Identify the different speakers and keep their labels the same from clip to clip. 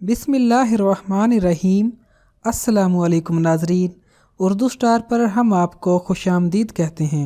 Speaker 1: बिस्मिल्लाहिर्रहमानिर्रहीम। अस्सलामुअलैकुम नाज़रीन, उर्दू स्टार पर हम आपको खुशामदीद कहते हैं।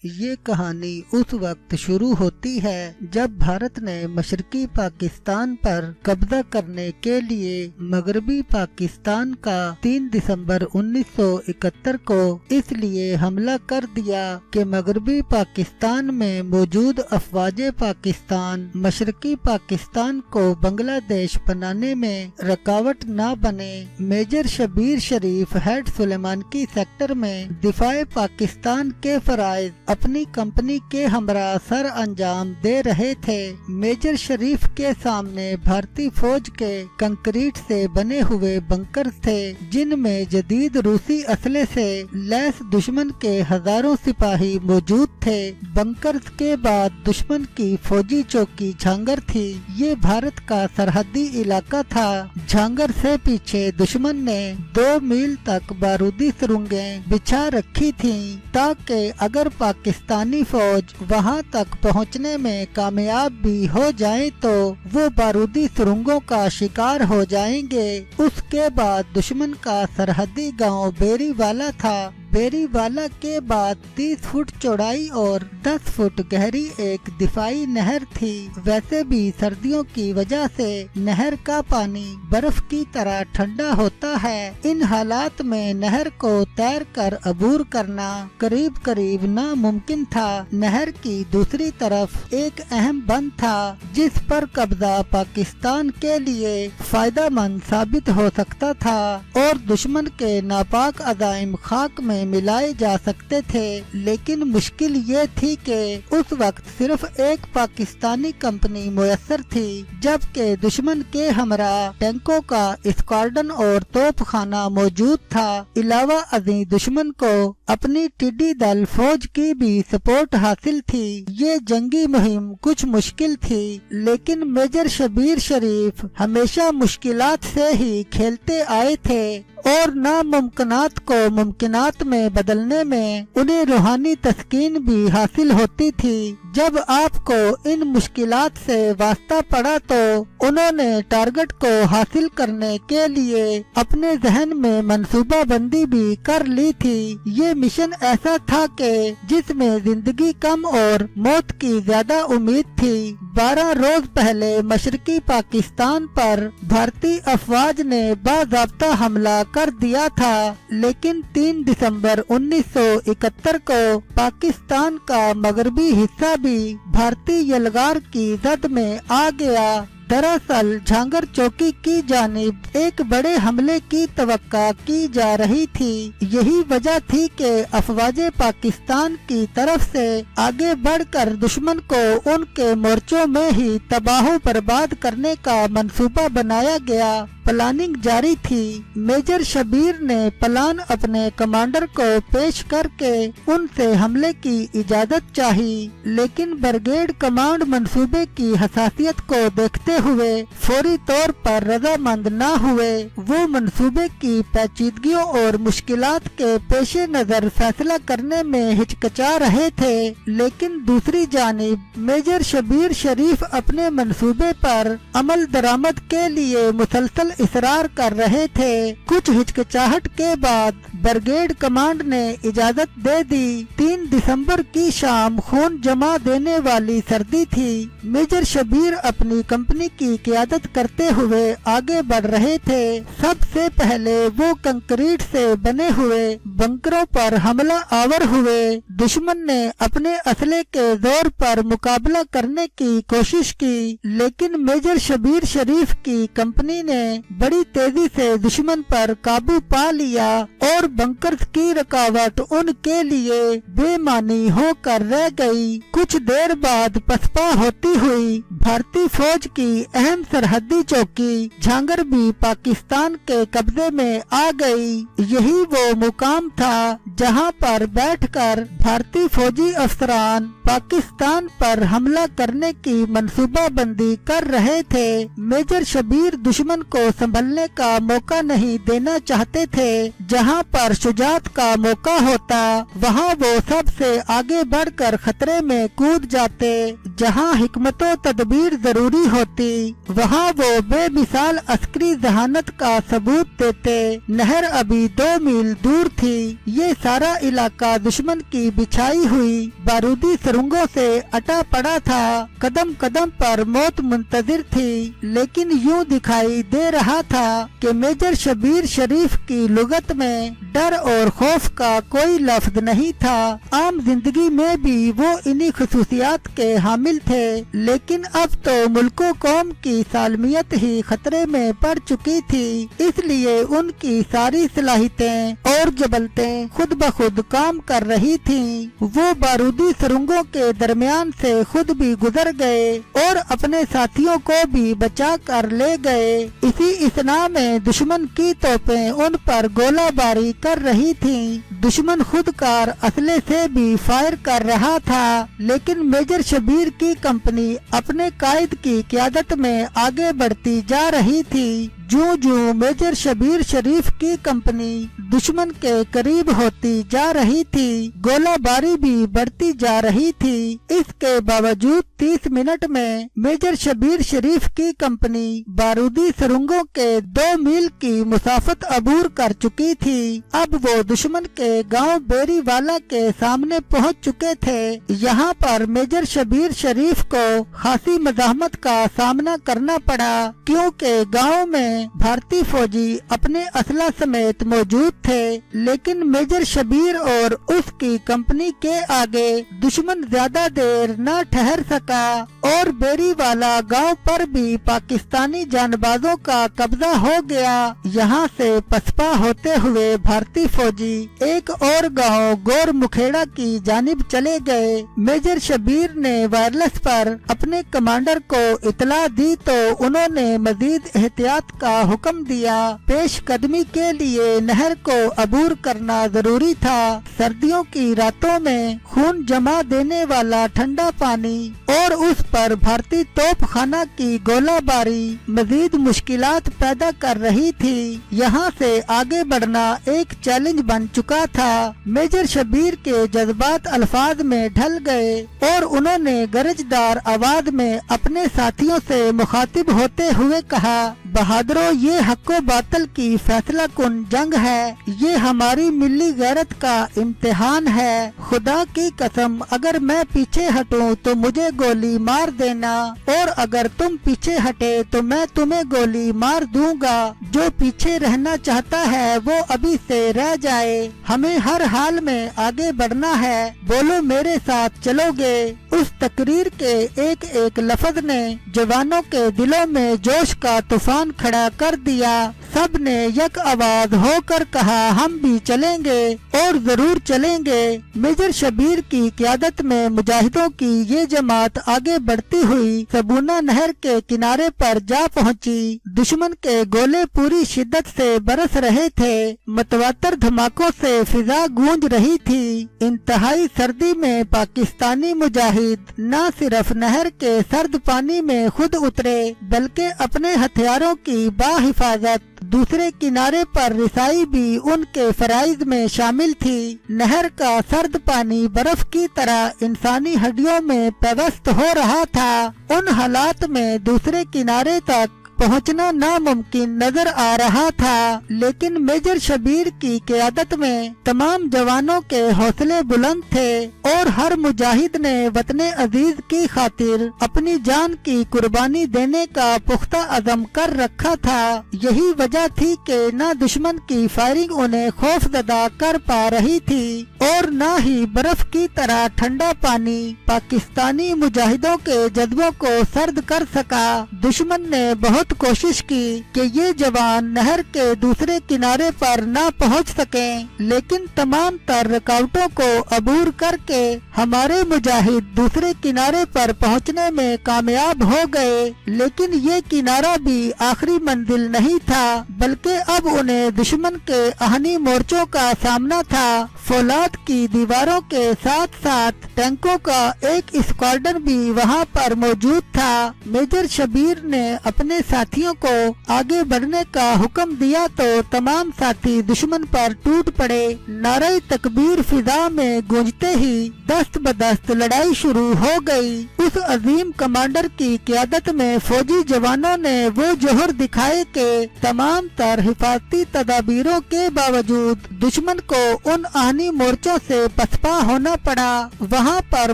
Speaker 2: ये कहानी उस वक्त शुरू होती है जब भारत ने मशरकी पाकिस्तान पर कब्जा करने के लिए मगरबी पाकिस्तान का 3 दिसंबर 1971 को इसलिए हमला कर दिया कि मगरबी पाकिस्तान में मौजूद अफवाज पाकिस्तान मशरकी पाकिस्तान को बांग्लादेश बनाने में रुकावट न बने। मेजर शबीर शरीफ हेड सुलेमानकी सेक्टर में दिफाए पाकिस्तान के फराइज अपनी कंपनी के हमरा सर अंजाम दे रहे थे। मेजर शरीफ के सामने भारतीय फौज के कंक्रीट से बने हुए बंकर थे, जिनमें जदीद रूसी असले से लैस दुश्मन के हजारों सिपाही मौजूद थे। बंकर्स के बाद दुश्मन की फौजी चौकी झांगर थी। ये भारत का सरहदी इलाका था। झांगर से पीछे दुश्मन ने 2 मील तक बारूदी सुरंगें बिछा रखी थी, ताकि अगर पाकिस्तानी फौज वहां तक पहुंचने में कामयाब भी हो जाए तो वो बारूदी सुरंगों का शिकार हो जाएंगे। उसके बाद दुश्मन का सरहदी गांव बेरीवाला था। बेरीवाला के बाद 30 फुट चौड़ाई और 10 फुट गहरी एक दिफाई नहर थी। वैसे भी सर्दियों की वजह से नहर का पानी बर्फ की तरह ठंडा होता है। इन हालात में नहर को तैर कर अबूर करना करीब करीब नामुमकिन था। नहर की दूसरी तरफ एक अहम बंद था, जिस पर कब्जा पाकिस्तान के लिए फायदेमंद साबित हो सकता था और दुश्मन के नापाक अज़ाइम खाक में मिलाए जा सकते थे। लेकिन मुश्किल ये थी कि उस वक्त सिर्फ एक पाकिस्तानी कंपनी मुयस्सर थी, जबकि दुश्मन के हमरा टैंकों का स्क्वाड्रन और तोपखाना मौजूद था। इलावा अजी दुश्मन को अपनी टिड्डी दल फौज की भी सपोर्ट हासिल थी। ये जंगी मुहिम कुछ मुश्किल थी, लेकिन मेजर शबीर शरीफ हमेशा मुश्किलात से ही खेलते आए थे और नामुमकिनात को मुमकिनात में बदलने में उन्हें रूहानी तस्कीन भी हासिल होती थी। जब आपको इन मुश्किलात से वास्ता पड़ा तो उन्होंने टारगेट को हासिल करने के लिए अपने जहन में मंसूबा बंदी भी कर ली थी। ये मिशन ऐसा था कि जिसमें जिंदगी कम और मौत की ज्यादा उम्मीद थी। 12 रोज पहले मशरकी पाकिस्तान पर भारतीय अफवाज ने बाज़ाब्ता हमला कर दिया था, लेकिन 3 दिसंबर 1971 को पाकिस्तान का मगरबी हिस्सा भी भारतीय यलगार की जद में आ गया। दरअसल झांगर चौकी की जानिब एक बड़े हमले की तवक्का की जा रही थी। यही वजह थी कि अफवाजे पाकिस्तान की तरफ से आगे बढ़कर दुश्मन को उनके मोर्चों में ही तबाह बर्बाद करने का मंसूबा बनाया गया। प्लानिंग जारी थी। मेजर शबीर ने प्लान अपने कमांडर को पेश करके उनसे हमले की इजाजत चाही, लेकिन ब्रिगेड कमांड मंसूबे की हसासियत को देखते हुए फौरी तौर पर रजामंद न हुए। वो मंसूबे की पेचीदगियों और मुश्किलात के पेश नजर फैसला करने में हिचकिचा रहे थे, लेकिन दूसरी जानिब मेजर शबीर शरीफ अपने मंसूबे पर अमल दरामद के लिए मुसलसल इसरार कर रहे थे। कुछ हिचकिचाहट के बाद ब्रिगेड कमांड ने इजाजत दे दी। 3 दिसंबर की शाम खून जमा देने वाली सर्दी थी। मेजर शबीर अपनी कंपनी की क़यादत करते हुए आगे बढ़ रहे थे। सबसे पहले वो कंक्रीट से बने हुए बंकरों पर हमला आवर हुए। दुश्मन ने अपने असले के जोर पर मुकाबला करने की कोशिश की, लेकिन मेजर शबीर शरीफ की कंपनी ने बड़ी तेजी से दुश्मन पर काबू पा लिया और बंकर्स की रुकावट उनके लिए बेमानी होकर रह गई। कुछ देर बाद पसपा होती हुई भारतीय फौज की अहम सरहदी चौकी झांगर भी पाकिस्तान के कब्जे में आ गई। यही वो मुकाम था जहां पर बैठकर भारतीय फौजी अफसरान पाकिस्तान पर हमला करने की मंसूबाबंदी कर रहे थे। मेजर शबीर दुश्मन को संभलने का मौका नहीं देना चाहते थे। जहां पर पर शुजाअत का मौका होता वहाँ वो सबसे आगे बढ़कर खतरे में कूद जाते। जहाँ हिकमतो तदबीर जरूरी होती वहाँ वो बेमिसाल अस्करी जहानत का सबूत देते। नहर अभी 2 मील दूर थी। ये सारा इलाका दुश्मन की बिछाई हुई बारूदी सुरंगों से अटा पड़ा था। कदम कदम पर मौत मुंतजिर थी, लेकिन यूं दिखाई दे रहा था कि मेजर शबीर शरीफ की लुगत में डर और खौफ का कोई लफ्ज नहीं था। आम जिंदगी में भी वो इन्हीं खुसूसियात के हामिल थे, लेकिन अब तो मुल्को कौम की सालमियत ही खतरे में पड़ चुकी थी। इसलिए उनकी सारी सलाहियतें और जबलतें खुद ब खुद काम कर रही थीं। वो बारूदी सुरंगों के दरमियान से खुद भी गुजर गए और अपने साथियों को भी बचा कर ले गए। इसी इसना में दुश्मन की तोपें उन पर गोलाबारी कर रही थीं। दुश्मन खुदकार असले से भी फायर कर रहा था, लेकिन मेजर शबीर की कंपनी अपने कायद की क़यादत में आगे बढ़ती जा रही थी। जूं जूं मेजर शबीर शरीफ की कंपनी दुश्मन के करीब होती जा रही थी, गोलाबारी भी बढ़ती जा रही थी। इसके बावजूद 30 मिनट में मेजर शबीर शरीफ की कंपनी बारूदी सुरंगों के 2 मील की मुसाफत अबूर कर चुकी थी। अब वो दुश्मन के गांव बेरीवाला के सामने पहुंच चुके थे। यहाँ पर मेजर शबीर शरीफ को खासी मज़ाहमत का सामना करना पड़ा, क्योंकि गांव में भारतीय फौजी अपने असला समेत मौजूद थे। लेकिन मेजर शबीर और उसकी कंपनी के आगे दुश्मन ज्यादा देर न ठहर सका और बेरीवाला गांव पर भी पाकिस्तानी जानबाजों का कब्जा हो गया। यहाँ से पसपा होते हुए भारतीय फौजी एक और गांव गोर मुखेड़ा की जानिब चले गए। मेजर शबीर ने वायरलेस पर अपने कमांडर को इतला दी तो उन्होंने मजीद एहतियात का हुक्म दिया। पेश कदमी के लिए नहर को अबूर करना जरूरी था। सर्दियों की रातों में खून जमा देने वाला ठंडा पानी और उस पर भारतीय तोपखाना की गोलाबारी मजीद मुश्किलात पैदा कर रही थी। यहाँ से आगे बढ़ना एक चैलेंज बन चुका था। मेजर शबीर के जज्बात अल्फाज में ढल गए और उन्होंने गरजदार आवाज में अपने साथियों से मुखातिब होते हुए कहा, बहादुरों, ये हक्को बातल की फैसला कुन जंग है। ये हमारी मिली गैरत का इम्तिहान है। खुदा की कसम, अगर मैं पीछे हटूं तो मुझे गोली मार देना, और अगर तुम पीछे हटे तो मैं तुम्हें गोली मार दूंगा। जो पीछे रहना चाहता है वो अभी से रह जाए। हमें हर हाल में आगे बढ़ना है। बोलो मेरे साथ चलोगे? उस तकरीर के एक एक लफ्ज ने जवानों के दिलों में जोश का तूफान खड़ा कर दिया। सब ने यक आवाज होकर कहा, हम भी चलेंगे और जरूर चलेंगे। मेजर शबीर की क़यादत में मुजाहिदों की ये जमात आगे बढ़ती हुई सबूना नहर के किनारे पर जा पहुंची। दुश्मन के गोले पूरी शिद्दत से बरस रहे थे। मतवातर धमाकों से फिजा गूंज रही थी। इंतहाई सर्दी में पाकिस्तानी मुजाहिद न सिर्फ नहर के सर्द पानी में खुद उतरे, बल्कि अपने हथियारों की बाहिफाजत दूसरे किनारे पर रिसाई भी उनके फराइज में शामिल थी। नहर का सर्द पानी बर्फ की तरह इंसानी हड्डियों में पेवस्त हो रहा था। उन हालात में दूसरे किनारे तक पहुंचना नामुमकिन नजर आ रहा था, लेकिन मेजर शबीर की क़यादत में तमाम जवानों के हौसले बुलंद थे और हर मुजाहिद ने वतने अजीज की खातिर अपनी जान की कुर्बानी देने का पुख्ता अज़म कर रखा था। यही वजह थी कि न दुश्मन की फायरिंग उन्हें खौफजदा कर पा रही थी और न ही बर्फ की तरह ठंडा पानी पाकिस्तानी मुजाहिदों के जज्बों को सर्द कर सका। दुश्मन ने बहुत कोशिश की कि ये जवान नहर के दूसरे किनारे पर न पहुंच सकें, लेकिन तमाम तर रुकावटों को अबूर करके हमारे मुजाहिद दूसरे किनारे पर पहुंचने में कामयाब हो गए। लेकिन ये किनारा भी आखिरी मंजिल नहीं था, बल्कि अब उन्हें दुश्मन के आहनी मोर्चों का सामना था। फौलाद की दीवारों के साथ साथ टैंकों का एक स्क्वाड्रन भी वहाँ पर मौजूद था। मेजर शबीर ने अपने साथियों को आगे बढ़ने का हुक्म दिया तो तमाम साथी दुश्मन पर टूट पड़े। नारे तकबीर फिजा में गूंजते ही दस्त बदस्त लड़ाई शुरू हो गई। उस अजीम कमांडर की क़यादत में फौजी जवानों ने वो जोहर दिखाए कि तमाम तर हिफाजती तदाबीरों के बावजूद दुश्मन को उन आहनी मोर्चों से पसपा होना पड़ा। वहाँ पर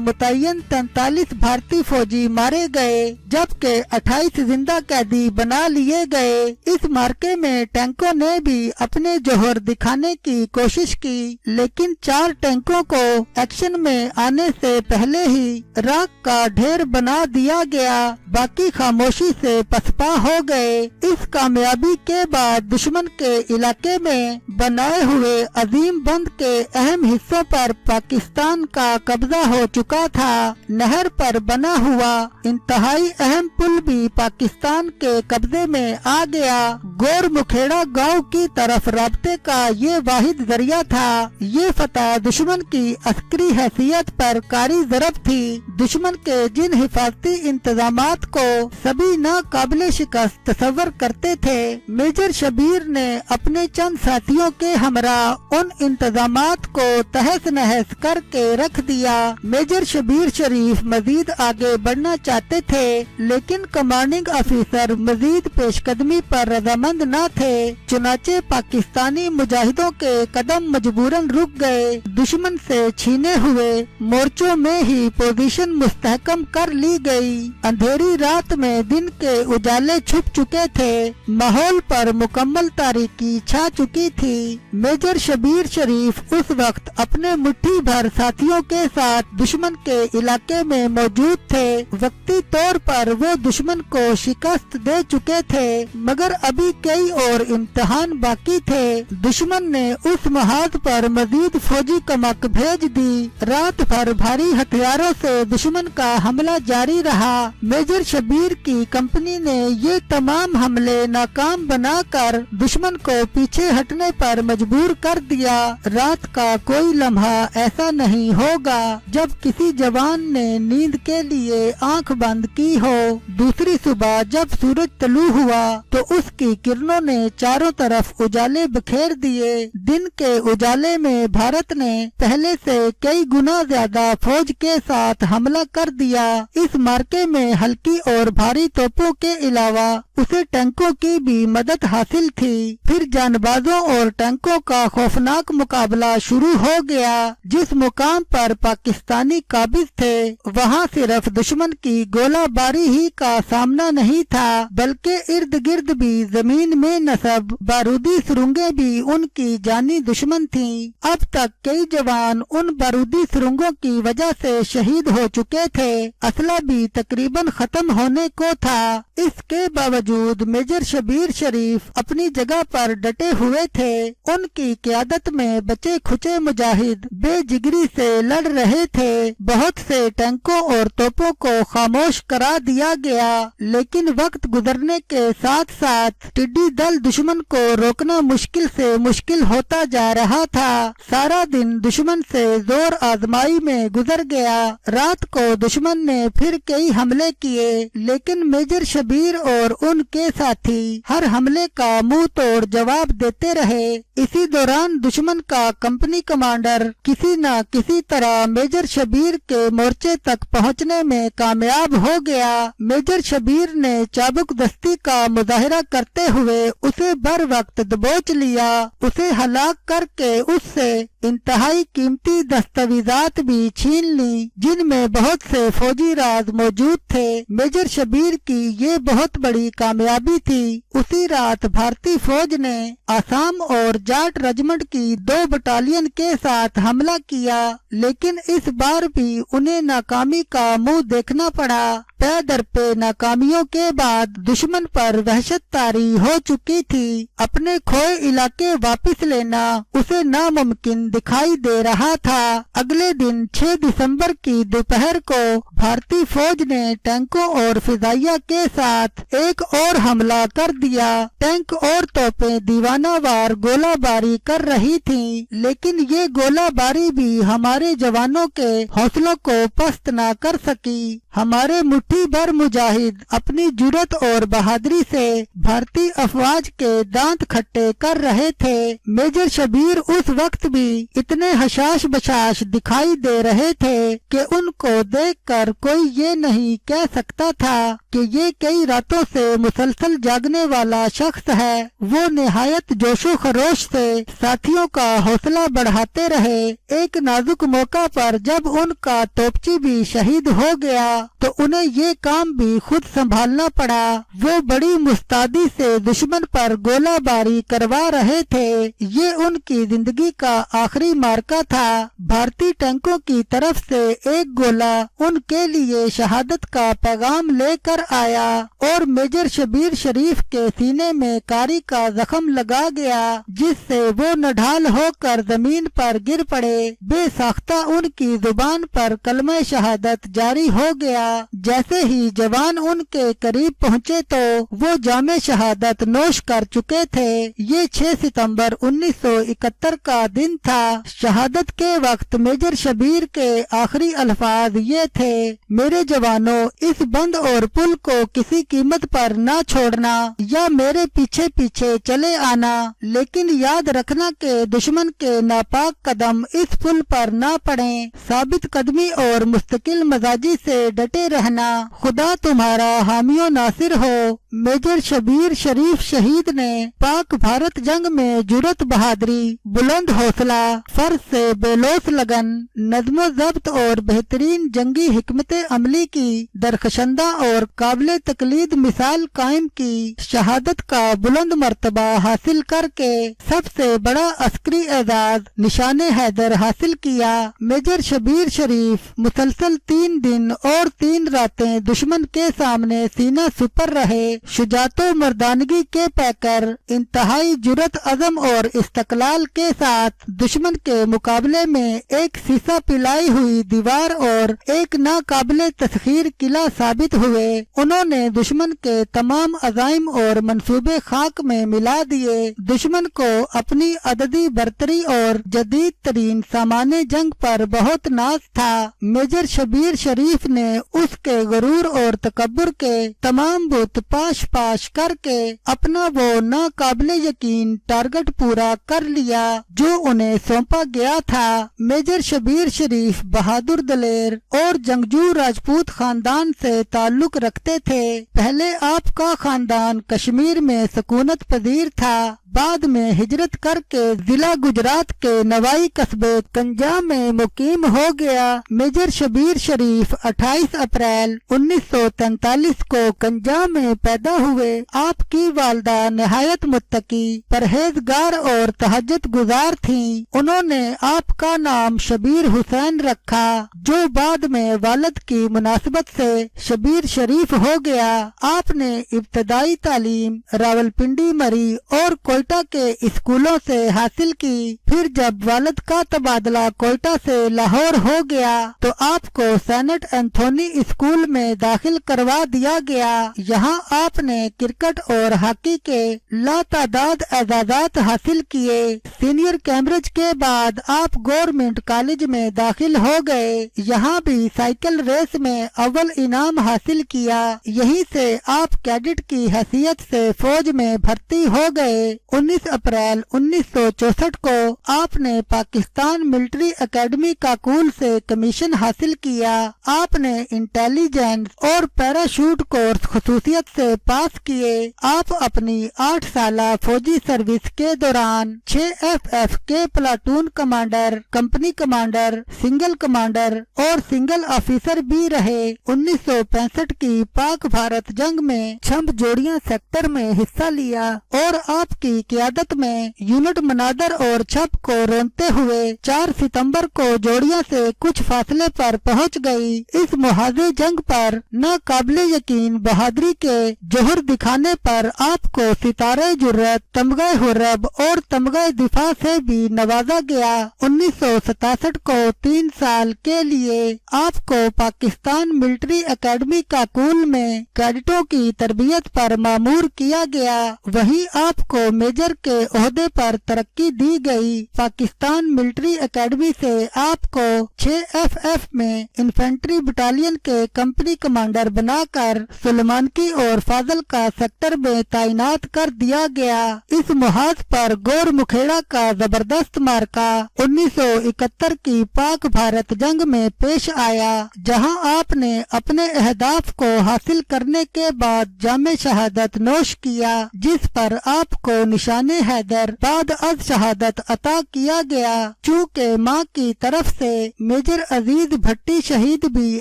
Speaker 2: मुतय्यन 43 भारतीय फौजी मारे गए जबकि 28 जिंदा कैदी बना लिए गए। इस मार्के में टैंकों ने भी अपने जोहर दिखाने की कोशिश की, लेकिन 4 टैंकों को एक्शन में आने से पहले ही राख का ढेर बना दिया गया। बाकी खामोशी से पसपा हो गए। इस कामयाबी के बाद दुश्मन के इलाके में बनाए हुए अजीम बंद के अहम हिस्सों पर पाकिस्तान का कब्जा हो चुका था। नहर पर बना हुआ इंतहाई अहम पुल भी पाकिस्तान के कब्जे में आ गया। गोर मुखेड़ा गांव की तरफ राब्ते का ये वाहिद जरिया था। ये फतह दुश्मन की अस्करी हैसियत पर कारी ज़रब थी। दुश्मन के जिन हिफाजती इंतजामात को सभी नाकाबिले शिकस्त तसव्वुर करते थे, मेजर शबीर ने अपने चंद साथियों के हमरा उन इंतजामात को तहस नहस करके रख दिया। मेजर शबीर शरीफ मजीद आगे बढ़ना चाहते थे, लेकिन कमांडिंग ऑफिसर मजीद पेशकदमी पर रजामंद न थे। चुनाचे पाकिस्तानी मुजाहिदों के कदम मजबूरन रुक गए। दुश्मन से छीने हुए मोर्चों में ही पोजीशन मुस्तहकम कर ली गई। अंधेरी रात में दिन के उजाले छुप चुके थे। माहौल पर मुकम्मल तारीकी छा चुकी थी। मेजर शबीर शरीफ उस वक्त अपने मुट्ठी भर साथियों के साथ दुश्मन के इलाके में मौजूद थे। वक्ती तौर पर वो दुश्मन को शिकस्त दे चुके थे, मगर अभी कई और इम्तिहान बाकी थे। दुश्मन ने उस महाद पर मजीद फौजी कमक भेज दी। रात भर भारी हथियारों से दुश्मन का हमला जारी रहा। मेजर शबीर की कंपनी ने ये तमाम हमले नाकाम बनाकर दुश्मन को पीछे हटने पर मजबूर कर दिया। रात का कोई लम्हा ऐसा नहीं होगा जब किसी जवान ने नींद के लिए आंख बंद की हो। दूसरी सुबह जब सूरज तलू हुआ तो उसकी किरणों ने चारों तरफ उजाले बिखेर दिए। दिन के उजाले में भारत ने पहले से कई गुना ज्यादा फौज के साथ हमला कर दिया। इस मार्के में हल्की और भारी तोपों के अलावा उसे टैंकों की भी मदद हासिल थी। फिर जानबाजों और टैंकों का खौफनाक मुकाबला शुरू हो गया। जिस मुकाम पर पाकिस्तानी काबिज थे, वहाँ सिर्फ दुश्मन की गोलाबारी ही का सामना नहीं था, बल्कि इर्द गिर्द भी जमीन में नस्ब बारूदी सुरंगें भी उनकी जानी दुश्मन थी। अब तक कई जवान उन बारूदी सुरंगों की वजह से शहीद हो चुके थे। असला भी तकरीबन खत्म होने को था। इसके बावजूद मेजर शबीर शरीफ अपनी जगह पर डटे हुए थे। उनकी क़यादत में बचे खुचे मुजाहिद बेजिगरी से लड़ रहे थे। बहुत से टैंकों और तोपों को खामोश करा दिया गया, लेकिन वक्त गुजरने के साथ साथ टिड्डी दल दुश्मन को रोकना मुश्किल से मुश्किल होता जा रहा था। सारा दिन दुश्मन से जोर आजमाई में गुजर गया। रात को दुश्मन ने फिर कई हमले किए, लेकिन मेजर शबीर और उनके साथी हर हमले का मुंह तोड़ जवाब देते रहे। इसी दौरान दुश्मन का कंपनी कमांडर किसी न किसी तरह मेजर शबीर के मोर्चे तक पहुंचने में कामयाब हो गया। मेजर शबीर ने चाबुक दस्ती का मुजाहिरा करते हुए उसे बर वक्त दबोच लिया। उसे हलाक करके उससे इंतहाई कीमती दस्तावेजात भी छीन ली, जिनमें बहुत से फौजी राज मौजूद थे। मेजर शबीर की ये बहुत बड़ी कामयाबी थी। उसी रात भारतीय फौज ने आसाम और जाट रेजिमेंट की 2 बटालियन के साथ हमला किया, लेकिन इस बार भी उन्हें नाकामी का मुंह देखना पड़ा। पे दर पे नाकामियों के बाद दुश्मन पर वहशत तारी हो चुकी थी। अपने खोए इलाके वापस लेना उसे नामुमकिन दिखाई दे रहा था। अगले दिन 6 दिसंबर की दोपहर को भारतीय फौज ने टैंकों और फिजाइया के साथ एक और हमला कर दिया। टैंक और तोपें दीवानावार गोलाबारी कर रही थीं, लेकिन ये गोलाबारी भी हमारे जवानों के हौसलों को पस्त न कर सकी। हमारे मुट्ठी भर मुजाहिद अपनी जुर्रत और बहादुरी से भारतीय अफवाज के दांत खट्टे कर रहे थे। मेजर शबीर उस वक्त भी इतने हशाश बशाश दिखाई दे रहे थे कि उनको देखकर कोई ये नहीं कह सकता था कि ये कई रातों से मुसलसल जागने वाला शख्स है। वो निहायत जोशो खरोश से साथियों का हौसला बढ़ाते रहे। एक नाजुक मौका पर जब उनका तोपची भी शहीद हो गया तो उन्हें ये काम भी खुद संभालना पड़ा। वो बड़ी मुस्तैदी से दुश्मन पर गोलाबारी करवा रहे थे। ये उनकी जिंदगी का आखिरी मार्का था। भारतीय टैंकों की तरफ से एक गोला उनके लिए शहादत का पैगाम लेकर आया और मेजर शबीर शरीफ के सीने में कारी का जख्म लगा गया, जिससे वो नढाल होकर जमीन पर गिर पड़े। बेसाख्ता उनकी जुबान पर कलमा शहादत जारी हो गया। जैसे ही जवान उनके करीब पहुँचे तो वो जामे शहादत नोश कर चुके थे। ये 6 सितंबर 1971 का दिन था। शहादत के वक्त मेजर शबीर के आखिरी अल्फाज ये थे, मेरे जवानों, इस बंद और पुल को किसी कीमत पर ना छोड़ना या मेरे पीछे पीछे चले आना, लेकिन याद रखना कि दुश्मन के नापाक कदम इस पुल पर ना पड़े। साबित कदमी और मुस्तकिल मजाजी से डटे रहना। खुदा तुम्हारा हामियो नासिर हो। मेजर शबीर शरीफ शहीद ने पाक भारत जंग में जुर्रत, बहादुरी, बुलंद हौसला, फर्ज से बेलोस लगन, नज़्मो ज़ब्त और बेहतरीन जंगी हिकमत अमली की दरखशंदा और काबिल तकलीद मिसाल कायम की। शहादत का बुलंद मर्तबा हासिल करके सबसे बड़ा अस्करी एजाज निशाने हैदर हासिल किया। मेजर शबीर शरीफ मुसलसल 3 दिन और 3 रातें दुश्मन के सामने सीना सुपर रहे। शुजातो मर्दानगी के पैकर इंतहाई जुर्रत, अज़म और इस्तकलाल के साथ दुश्मन के मुकाबले में एक सीसा पिलाई हुई दीवार और एक नाकाबिले तस्खीर किला साबित हुए। उन्होंने दुश्मन के तमाम अज़ाइम और मंसूबे खाक में मिला दिए। दुश्मन को अपनी अददी बरतरी और जदीद तरीन सामाने जंग पर बहुत नाज था। मेजर शबीर शरीफ ने उसके गुरूर और तकब्बुर के तमाम बुत पाश पाश करके अपना वो नाकाबिले यकीन टारगेट पूरा कर लिया जो उन्हें सौंपा गया था। मेजर शबीर शरीफ बहादुर, दलेर और जंगजू राजपूत खानदान से ताल्लुक रखते थे। पहले आपका खानदान कश्मीर में सकूनत पजीर था। बाद में हिजरत करके जिला गुजरात के नवाई कस्बे कंजा में मुकीम हो गया। मेजर शबीर शरीफ 28 अप्रैल 1943 को कंजा में पैदा हुए। आपकी वालदा निहायत मुत्तकी, परहेजगार और तहज्जुद गुजार थीं। उन्होंने आपका नाम शबीर हुसैन रखा, जो बाद में वालिद की मुनासबत से शबीर शरीफ हो गया। आपने इब्तदाई तालीम रावलपिंडी, मरी और कोयटा के स्कूलों से हासिल की। फिर जब वालिद का तबादला कोयटा से लाहौर हो गया तो आपको सेंट एंथोनी स्कूल में दाखिल करवा दिया गया। यहाँ आपने क्रिकेट और हॉकी के लातादाद एजाजात हासिल किए। सीनियर कैम्ब्रिज के बाद आप गवर्नमेंट कॉलेज में दाखिल हो गए। यहाँ भी साइकिल रेस में अव्वल इनाम हासिल किया। यहीं से आप कैडेट की हैसियत से फौज में भर्ती हो गए। 19 अप्रैल 1964 को आपने पाकिस्तान मिलिट्री एकेडमी काकूल से कमीशन हासिल किया। आपने इंटेलिजेंस और पैराशूट कोर्स खसूसियत से पास किए। आप अपनी 8 साला फौजी सर्विस के दौरान 6 FF के platoon commander, company commander, single commander और सिंगल ऑफिसर भी रहे। 1965 की पाक भारत जंग में छंब जोड़ियां सेक्टर में हिस्सा लिया और आपकी क़यादत में यूनिट मनादर और छप को रोनते हुए 4 सितंबर को जोड़ियां से कुछ फासले पर पहुंच गई। इस मुहाजे जंग पर नाकाबिले यकीन बहादुरी के जोहर दिखाने पर आपको सितारे जुर्रत, तमगा हुर्रब और तमगा दिफा से भी नवाजा गया। 1967 को 3 साल के लिए आपको पाकिस्तान मिलिट्री एकेडमी काकुल में कैडेटों की तरबियत पर मामूर किया गया। वहीं आपको मेजर के ओहदे पर तरक्की दी गई। पाकिस्तान मिलिट्री एकेडमी से आपको 6FF में इन्फेंट्री बटालियन के कंपनी कमांडर बनाकर सुलेमानकी और फाजल का सेक्टर में तैनात कर दिया गया। इस मुहाज पर गौर मुखेड़ा का जबरदस्त मार्का 1971 की पाक भारत जंग में पेश आया, जहां आपने अपने अहदाफ को हासिल करने के बाद जामे शहादत नोश किया, जिस पर आपको निशाने हैदर बाद अज शहादत अता किया गया। चूँकि माँ की तरफ से मेजर अजीज भट्टी शहीद भी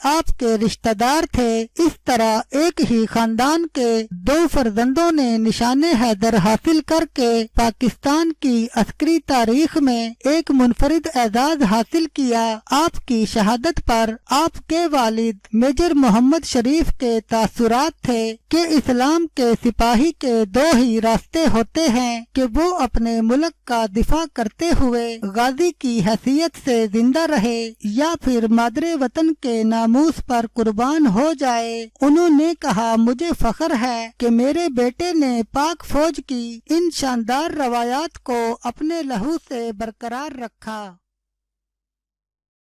Speaker 2: आपके रिश्तेदार थे, इस तरह एक ही खानदान के 2 फर्जंदों ने निशाने हैदर हासिल करके पाकिस्तान की अस्करी तारीख में एक मुनफरिद एजाज हासिल किया। आपकी शहादत पर आपके वालिद मेजर मोहम्मद शरीफ के तासुरात थे कि इस्लाम के सिपाही के 2 ही रास्ते होते हैं कि वो अपने मुल्क का दिफा करते हुए गाजी की हैसियत से जिंदा रहे या फिर मादरे वतन के नामूस पर कुर्बान हो जाए। उन्होंने कहा, मुझे फख्र है कि मेरे बेटे ने पाक फौज की इन शानदार रवायात को अपने लहू से बरकरार रखा।